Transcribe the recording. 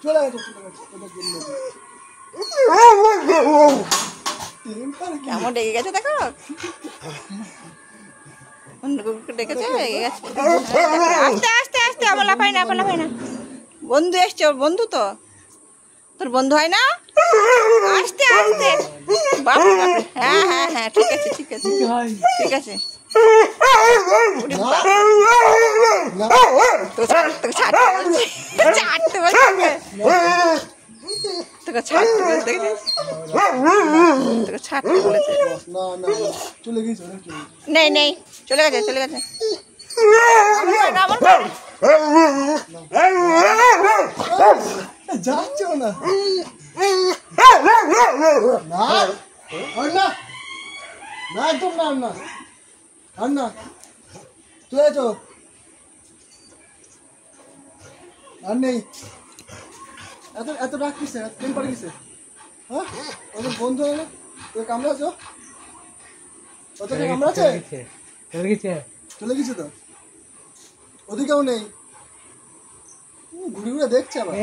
চলে গেছে কেমন রেগে গেছে দেখো, ডেকেছে রেগে গেছে। আস্তে আস্তে আস্তে, আমার লাফাই না, লাফাই না। বন্ধু এসছে, ওর বন্ধু তো, তোর বন্ধু হয় না? আস্তে আস্তে, বাপরে বাপরে। হ্যাঁ হ্যাঁ হ্যাঁ, ঠিক আছে ঠিক আছে ঠিক আছে। তোকে ছাড়তে বলছে, ছাড়তে বলছে, তোকে ছাড়তে বলছে, দেখেছিস? তোকে ছাড়তে বলেছে। নেই নেই, চলে গেছে চলে গেছে। যাচ্ছে না না একদম না না আর না, চলে যাচ্ছ আর নেই। এত এত রাগ কিসে, এত প্রেম করে কিসে? হ্যাঁ, ওদের বন্ধু হলে তোর কামড়াচ্ছ, ওদেরকে কামড়াচ্ছে, চলে গেছে তো, ওদিকেও নেই, ঘুরে ঘুরে দেখছে আবার।